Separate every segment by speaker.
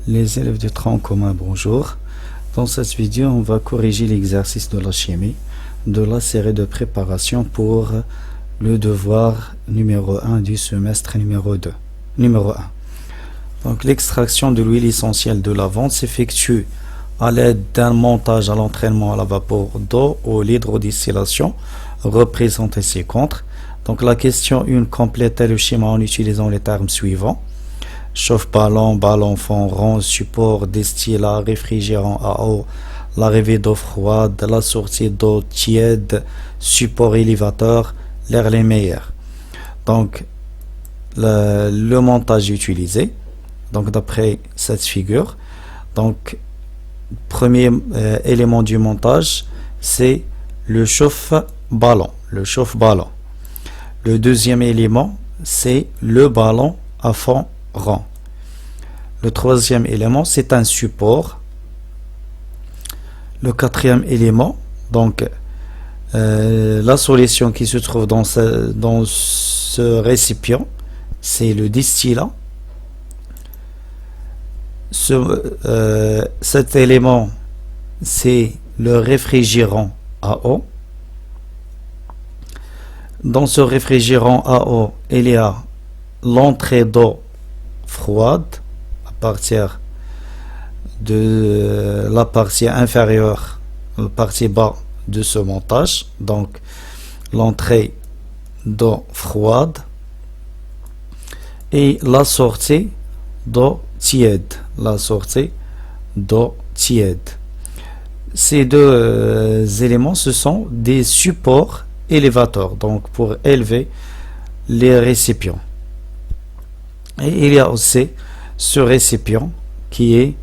Speaker 1: Les élèves de tronc commun, bonjour. Dans cette vidéo, on va corriger l'exercice de la chimie de la série de préparation pour le devoir numéro 1 du semestre numéro 1. Donc, l'extraction de l'huile essentielle de lavande s'effectue à l'aide d'un montage à l'entraînement à la vapeur d'eau ou l'hydrodistillation, représenté ci-contre. Donc, la question 1 complétait le schéma en utilisant les termes suivants. Chauffe-ballon, ballon fond rond, support, destillat, réfrigérant à eau, l'arrivée d'eau froide, la sortie d'eau tiède, support élévateur, l'air les meilleurs. Donc, le montage utilisé, donc d'après cette figure, donc, premier élément du montage, c'est le chauffe-ballon. Le deuxième élément, c'est le ballon à fond rond. Le troisième élément, c'est un support. Le quatrième élément, donc la solution qui se trouve dans ce récipient, c'est le distillat. Cet élément, c'est le réfrigérant à eau. Dans ce réfrigérant à eau, il y a l'entrée d'eau froide à partir de la partie inférieure, la partie bas de ce montage. Donc, l'entrée d'eau froide et la sortie d'eau tiède. Ces deux éléments, ce sont des supports élévateurs, donc pour élever les récipients. Et il y a aussi ce récipient qui est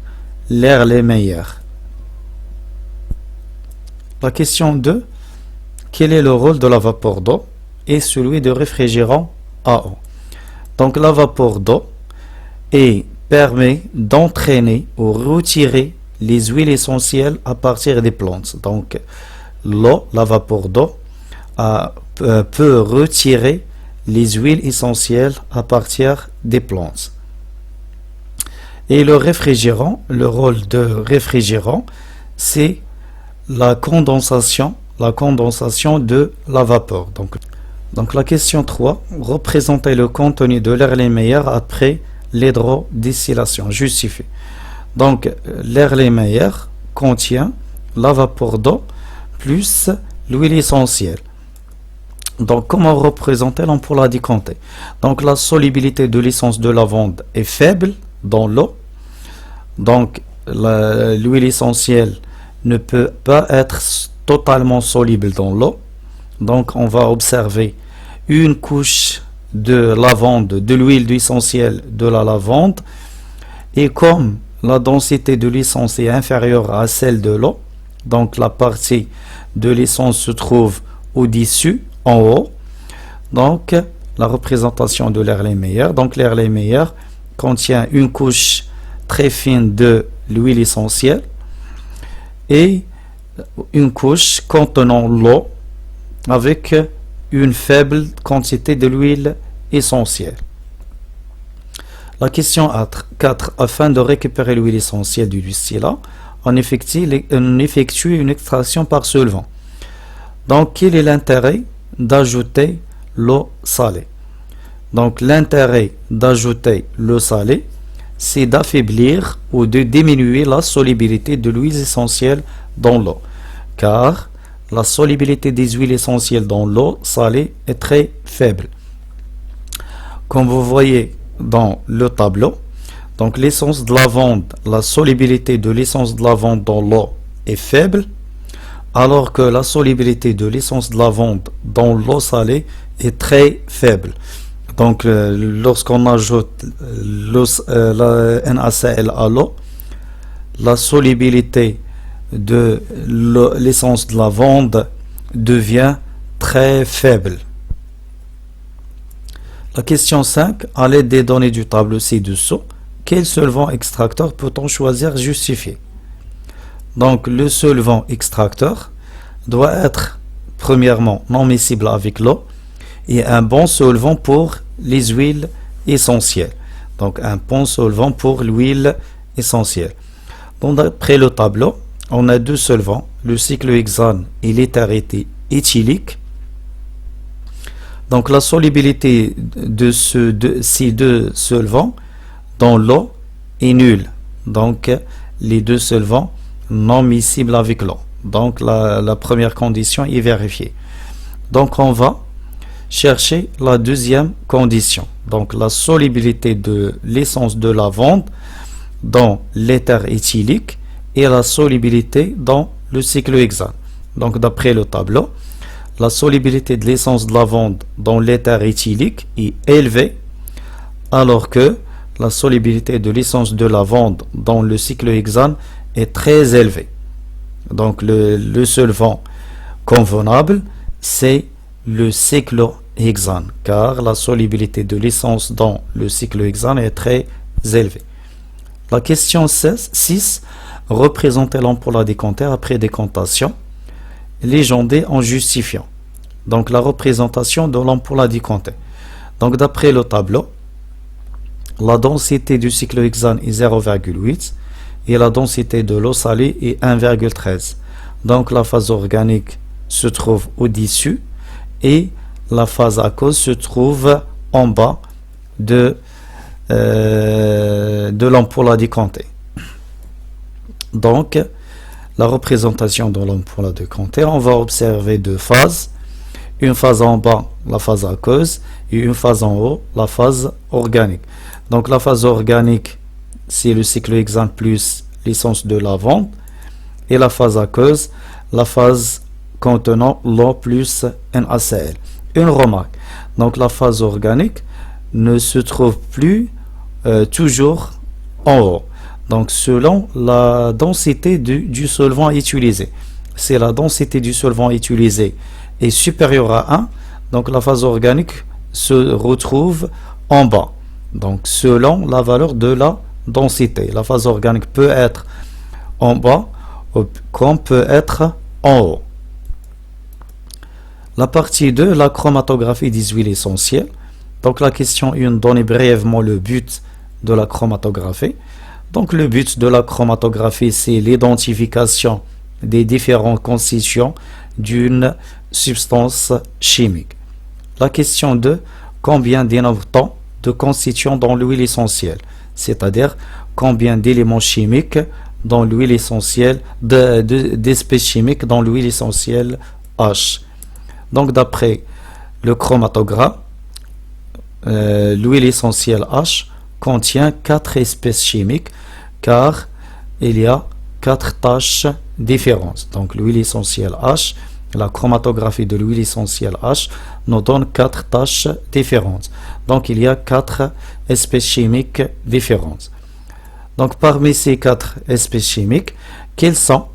Speaker 1: l'air les meilleurs. La question 2, quel est le rôle de la vapeur d'eau et celui de réfrigérant à eau? Donc la vapeur d'eau permet d'entraîner ou retirer les huiles essentielles à partir des plantes. Donc l'eau, la vapeur d'eau, peut retirer les huiles essentielles à partir des plantes. Et le rôle de réfrigérant, c'est la condensation de la vapeur. Donc la question 3, représenter le contenu de l'air les meilleurs après l'hydrodistillation. Justifie. Donc l'air les meilleurs contient la vapeur d'eau plus l'huile essentielle. Donc, comment représenter-on pour la décompter? Donc, la solubilité de l'essence de lavande est faible dans l'eau. Donc, l'huile essentielle ne peut pas être totalement soluble dans l'eau. Donc, on va observer une couche de lavande, de l'huile essentielle de la lavande. Et comme la densité de l'essence est inférieure à celle de l'eau, donc la partie de l'essence se trouve au-dessus, en haut. Donc la représentation de l'air les meilleurs. Donc l'air les meilleurs contient une couche très fine de l'huile essentielle et une couche contenant l'eau avec une faible quantité de l'huile essentielle. La question 4. Afin de récupérer l'huile essentielle du distillat, on effectue une extraction par solvant. Donc quel est l'intérêt d'ajouter l'eau salée? Donc l'intérêt d'ajouter l'eau salée, c'est d'affaiblir ou de diminuer la solubilité de l'huile essentielle dans l'eau, car la solubilité des huiles essentielles dans l'eau salée est très faible. Comme vous voyez dans le tableau, donc l'essence de lavande, la solubilité de l'essence de lavande dans l'eau est faible, alors que la solubilité de l'essence de lavande dans l'eau salée est très faible. Donc, lorsqu'on ajoute la NaCl à l'eau, la solubilité de l'essence de lavande devient très faible. La question 5, à l'aide des données du tableau ci-dessous, quel solvant extracteur peut-on choisir justifié? Donc le solvant extracteur doit être premièrement non miscible avec l'eau et un bon solvant pour les huiles essentielles. Donc un bon solvant pour l'huile essentiel. Donc d'après le tableau, on a deux solvants, le cyclohexane et l'éther éthylique. Donc la solubilité de ces deux solvants dans l'eau est nulle. Donc les deux solvants non miscibles avec l'eau. Donc la première condition est vérifiée. Donc on va chercher la deuxième condition. Donc la solubilité de l'essence de lavande dans l'éther éthylique et la solubilité dans le cyclohexane. Donc d'après le tableau, la solubilité de l'essence de lavande dans l'éther éthylique est élevée, alors que la solubilité de l'essence de lavande dans le cyclohexane est très élevée. Donc le solvant convenable, c'est le cyclohexane, car la solubilité de l'essence dans le cyclohexane est très élevée. La question 6, représenter l'ampoule à décanter après décantation, légendée en justifiant. Donc la représentation de l'ampoule à décanter. Donc d'après le tableau, la densité du cyclohexane est 0,8 et la densité de l'eau salée est 1,13. Donc la phase organique se trouve au-dessus et la phase aqueuse se trouve en bas de l'ampoule à décanter. Donc, la représentation de l'ampoule à décanter, on va observer deux phases. Une phase en bas, la phase aqueuse, et une phase en haut, la phase organique. Donc, la phase organique, c'est le cyclohexane plus l'essence de lavande. Et la phase aqueuse, la phase contenant l'eau plus NaCl. Une remarque. Donc, la phase organique ne se trouve plus toujours en haut. Donc, selon la densité du solvant utilisé. Si la densité du solvant utilisé est supérieure à 1, donc la phase organique se retrouve en bas. Donc, selon la valeur de la densité. La phase organique peut être en bas comme peut être en haut. La partie 2, la chromatographie des huiles essentielles. Donc, la question 1 donne brièvement le but de la chromatographie. Donc le but de la chromatographie, c'est l'identification des différentes constituants d'une substance chimique. La question 2, combien dénomme-t-on de constituants dans l'huile essentielle? C'est-à-dire combien d'éléments chimiques dans l'huile essentielle, d'espèces chimiques dans l'huile essentielle H. Donc d'après le chromatogramme, l'huile essentielle H contient 4 espèces chimiques car il y a 4 tâches différentes. Donc l'huile essentielle H, la chromatographie de l'huile essentielle H nous donne 4 tâches différentes. Donc il y a 4 espèces chimiques différentes. Donc parmi ces 4 espèces chimiques, quelles sont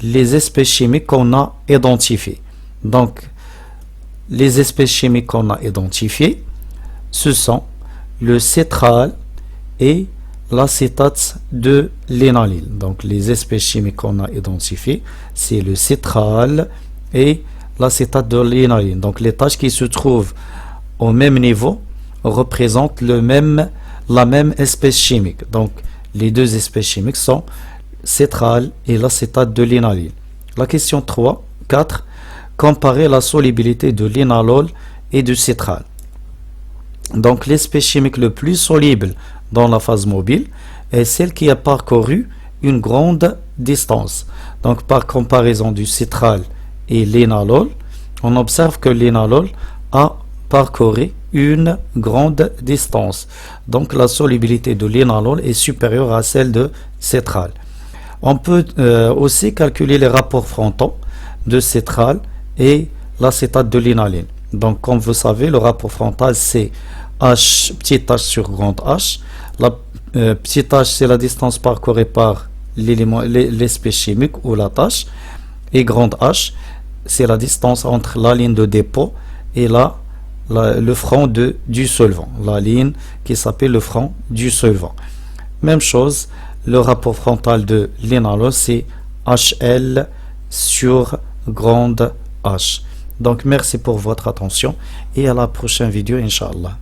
Speaker 1: les espèces chimiques qu'on a identifiées? Donc les espèces chimiques qu'on a identifiées, ce sont le cétral et l'acétate de l'énalyle. Donc les espèces chimiques qu'on a identifiées, c'est le cétral et l'acétate de l'énalyle. Donc les tâches qui se trouvent au même niveau représentent la même espèce chimique. Donc les deux espèces chimiques sont cétral et l'acétate de l'énalyle. La question 4, comparer la solubilité de l'énalol et du cétral. Donc l'espèce chimique le plus soluble dans la phase mobile est celle qui a parcouru une grande distance. Donc par comparaison du cétral et l'énalol, on observe que l'énalol a parcouru une grande distance. Donc la solubilité de l'énalol est supérieure à celle de cétral. On peut aussi calculer les rapports frontaux de cétral et l'acétate de l'énalyl. Donc comme vous savez, le rapport frontal c'est H, petite h sur grande H. La petite h, c'est la distance parcourue par l'espèce chimique ou la tâche. Et grande H, c'est la distance entre la ligne de dépôt et le front du solvant. La ligne qui s'appelle le front du solvant. Même chose, le rapport frontal de l'énalol, c'est HL sur grande H. Donc merci pour votre attention et à la prochaine vidéo, Inch'Allah.